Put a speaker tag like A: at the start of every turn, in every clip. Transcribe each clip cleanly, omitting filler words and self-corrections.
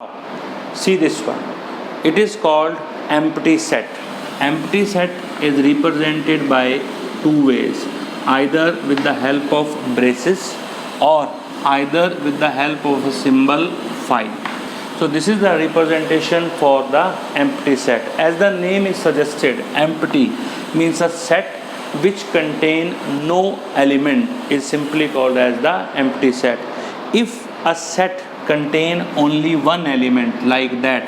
A: See this one. It is called empty set. Empty set is represented by two ways, either with the help of braces or either with the help of a symbol phi. So this is the representation for the empty set. As the name is suggested, empty means a set which contain no element is simply called as the empty set. If a set contain only one element like that,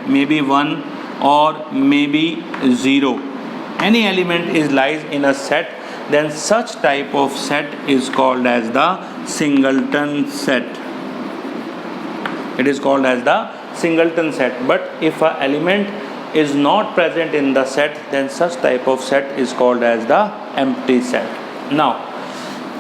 A: maybe 1 or maybe 0, any element is lies in a set, then such type of set is called as the singleton set. It is called as the singleton set. But if an element is not present in the set, then such type of set is called as the empty set. Now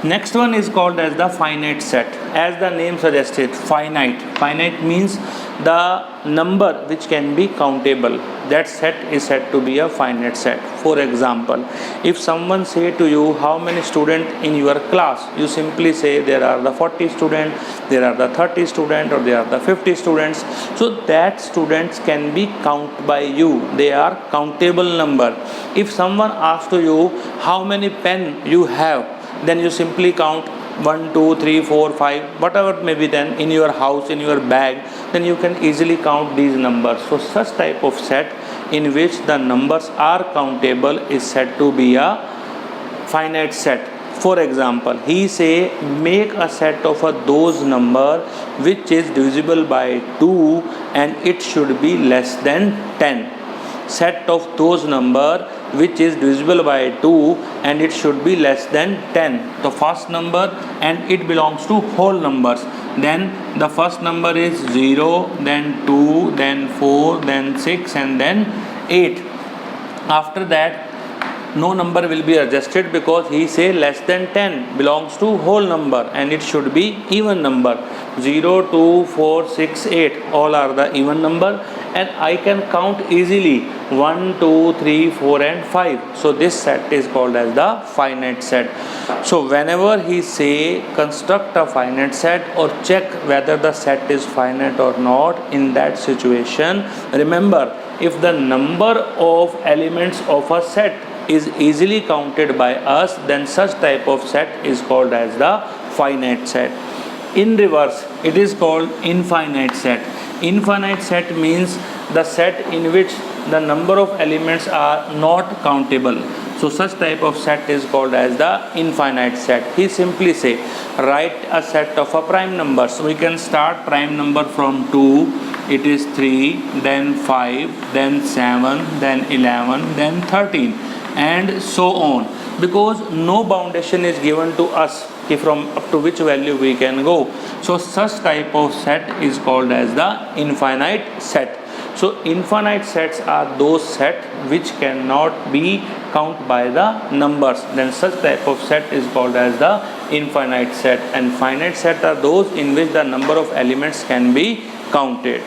A: next one is called as the finite set. As the name suggested, finite means the number which can be countable. That set is said to be a finite set. For example, if someone say to you how many students in your class, you simply say there are the 40 students, there are the 30 students, or there are the 50 students. So that students can be counted by you. They are countable number. If someone asks to you how many pen you have, then you simply count 1, 2, 3, 4, 5, whatever may be then in your house, in your bag, then you can easily count these numbers. So such type of set in which the numbers are countable is said to be a finite set. For example, he say make a set of those number which is divisible by 2 and it should be less than 10. Set of those number which is divisible by 2 and it should be less than 10. The first number and it belongs to whole numbers. Then the first number is 0, then 2, then 4, then 6 and then 8. After that no number will be adjusted because he say less than 10 belongs to whole number and it should be even number. 0, 2, 4, 6, 8 all are the even number and I can count easily 1, 2, 3, 4 and 5. So this set is called as the finite set. So whenever he say construct a finite set or check whether the set is finite or not, in that situation remember, if the number of elements of a set is easily counted by us, then such type of set is called as the finite set. In reverse, it is called infinite set. Infinite set means the set in which the number of elements are not countable. So such type of set is called as the infinite set. He simply say write a set of a prime numbers. So we can start prime number from 2, it is 3, then 5, then 7, then 11, then 13 and so on, because no boundation is given to us from up to which value we can go. So such type of set is called as the infinite set. So infinite sets are those sets which cannot be counted by the numbers, then such type of set is called as the infinite set. And finite set are those in which the number of elements can be counted.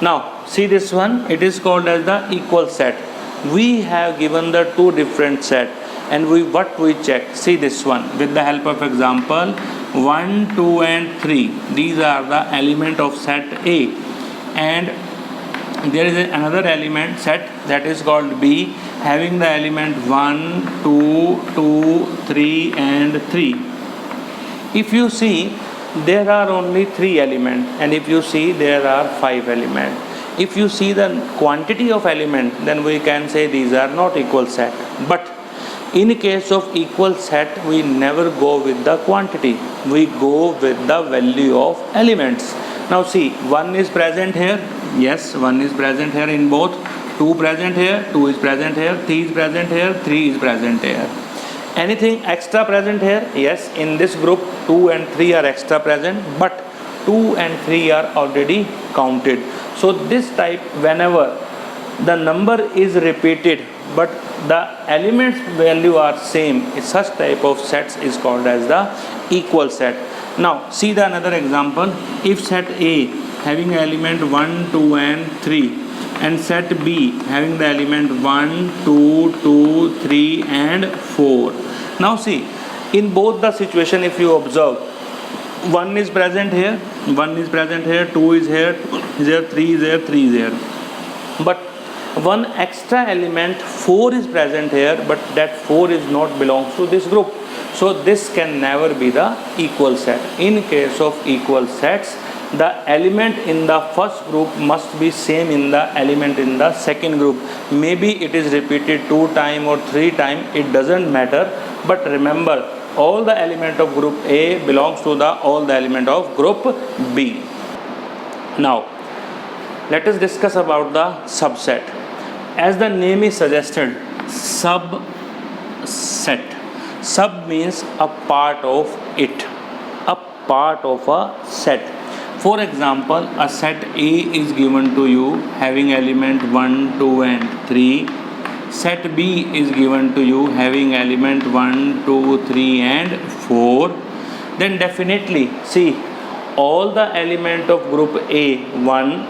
A: Now see this one, it is called as the equal set. We have given the two different set and what we check, see this one with the help of example 1, 2 and 3. These are the element of set A, and there is another element set that is called B having the element 1, 2, 2, 3 and 3. If you see there are only 3 elements and if you see there are 5 elements. If you see the quantity of element, then we can say these are not equal set. But in case of equal set, we never go with the quantity. We go with the value of elements. Now see, 1 is present here. Yes, 1 is present here in both. 2 present here, 2 is present here, 3 is present here, 3 is present here. Anything extra present here? Yes, in this group 2 and 3 are extra present, but 2 and 3 are already counted. So this type, whenever the number is repeated but the elements value are same, such type of sets is called as the equal set. Now see the another example. If set A having element 1, 2 and 3 and set B having the element 1, 2, 2, 3 and 4. Now see, in both the situation if you observe, 1 is present here, 1 is present here, 2 is here, 2 is here, 3 is here, 3 is here. But one extra element 4 is present here, but that 4 is not belongs to this group. So this can never be the equal set. In case of equal sets, the element in the first group must be same in the element in the second group. Maybe it is repeated 2 times or 3 times, it doesn't matter. But remember, all the element of group A belongs to the all the element of group B. Now, let us discuss about the subset. As the name is suggested, subset. Sub means a part of it, a part of a set. For example, a set A is given to you having element 1, 2 and 3. Set B is given to you having element 1, 2, 3 and 4. Then definitely, see, all the element of group A, 1,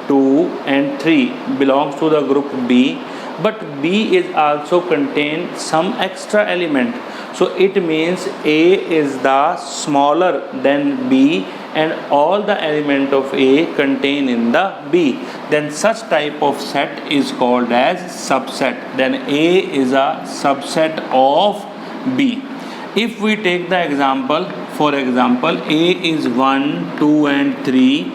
A: 2 and 3 belongs to the group B, but B is also contain some extra element. So it means A is the smaller than B and all the element of A contain in the B. Then such type of set is called as subset. Then A is a subset of B. If we take the example, for example, A is 1, 2 and 3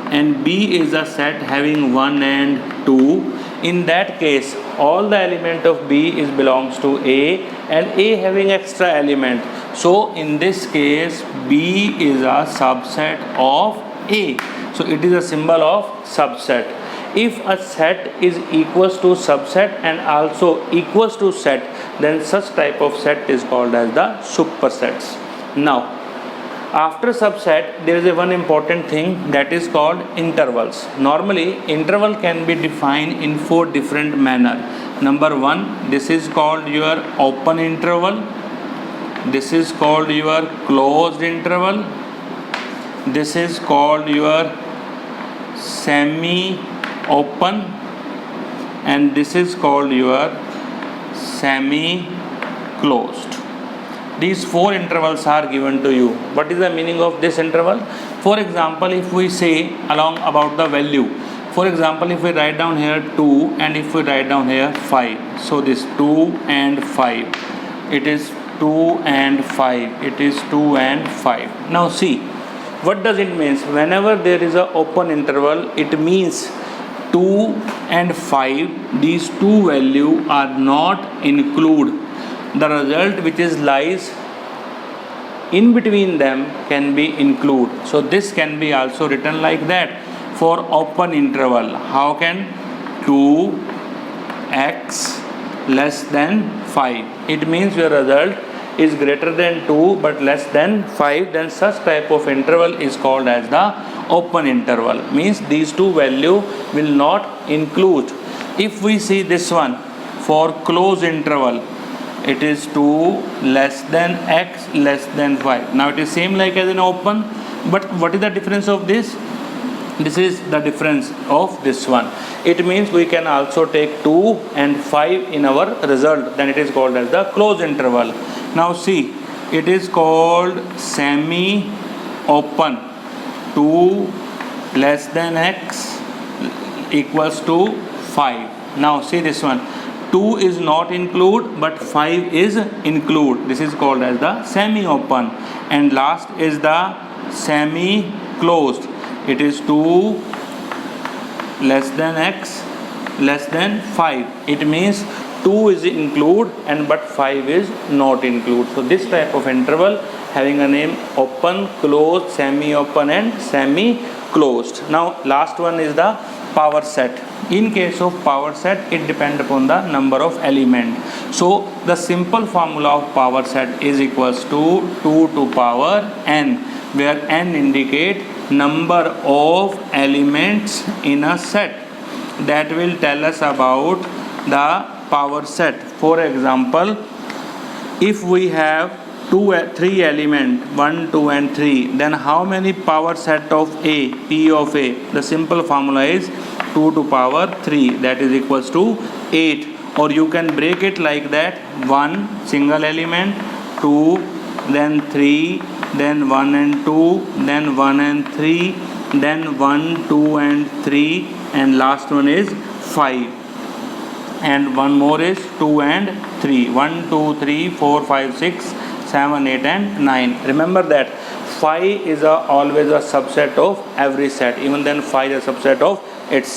A: and B is a set having 1 and 2. In that case, all the element of B is belongs to A and A having extra element. So in this case, B is a subset of A. So it is a symbol of subset. If a set is equals to subset and also equals to set, then such type of set is called as the supersets. Now, after subset, there is a one important thing that is called intervals. Normally, interval can be defined in 4 different manner. Number 1, this is called your open interval. This is called your closed interval. This is called your semi-open. And this is called your semi-closed. These 4 intervals are given to you. What is the meaning of this interval? For example, if we say along about the value, for example, if we write down here 2 and if we write down here 5, so this 2 and 5, it is 2 and 5, it is 2 and 5. Now see, what does it mean? Whenever there is an open interval, it means 2 and 5, these two value are not include. The result which is lies in between them can be include. So this can be also written like that for open interval. How can 2x less than 5? It means your result is greater than 2 but less than 5. Then such type of interval is called as the open interval. Means these two value will not include. If we see this one for closed interval, it is 2 less than x less than 5. Now it is same like as an open, but what is the difference of this? This is the difference of this one. It means we can also take 2 and 5 in our result. Then it is called as the closed interval. Now see, it is called semi-open. 2 less than x equals to 5. Now see this one. 2 is not include but 5 is include. This is called as the semi-open. And last is the semi-closed. It is 2 less than x less than 5. It means 2 is include and but 5 is not include. So this type of interval having a name open, closed, semi-open and semi-closed. Now last one is the power set. In case of power set, it depends upon the number of element. So the simple formula of power set is equals to 2 to power n, where n indicate number of elements in a set. That will tell us about the power set. For example, if we have 3 element 1, 2 and 3, then how many power set of A, P of A? The simple formula is 2 to power 3, that is equals to 8. Or you can break it like that: 1 single element, 2, then 3, then 1 and 2, then 1 and 3, then 1, 2 and 3, and last one is 5, and one more is 2 and 3. 1, 2, 3, 4, 5, 6, 7, 8 and 9. Remember that 5 is always a subset of every set. Even then 5 is a subset of its